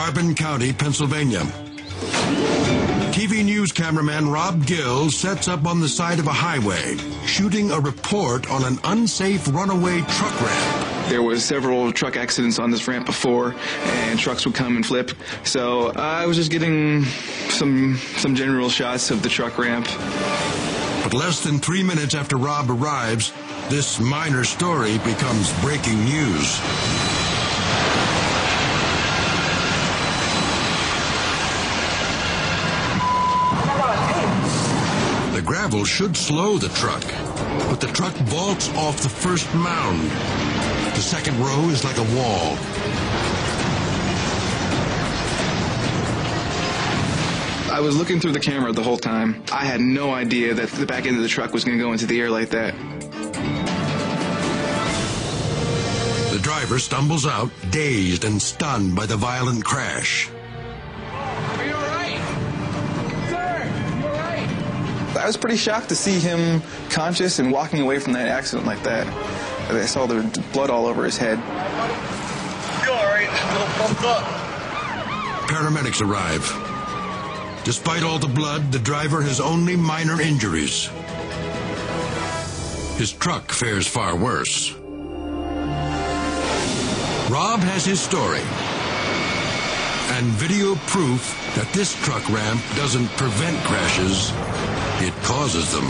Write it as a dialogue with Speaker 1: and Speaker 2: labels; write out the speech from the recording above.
Speaker 1: Carbon County, Pennsylvania. TV news cameraman Rob Gill sets up on the side of a highway, shooting a report on an unsafe runaway truck ramp.
Speaker 2: There was several truck accidents on this ramp before, and trucks would come and flip. So I was just getting some general shots of the truck ramp.
Speaker 1: But less than 3 minutes after Rob arrives, this minor story becomes breaking news. The gravel should slow the truck, but the truck vaults off the first mound. The second row is like a wall.
Speaker 2: I was looking through the camera the whole time. I had no idea that the back end of the truck was going to go into the air like that.
Speaker 1: The driver stumbles out, dazed and stunned by the violent crash.
Speaker 3: Are you all right? Sir, you all right?
Speaker 2: I was pretty shocked to see him conscious and walking away from that accident like that. I saw the blood all over his head.
Speaker 3: You all right? A little bumped up.
Speaker 1: Paramedics arrive. Despite all the blood, the driver has only minor injuries. His truck fares far worse. Rob has his story and video proof that this truck ramp doesn't prevent crashes, it causes them.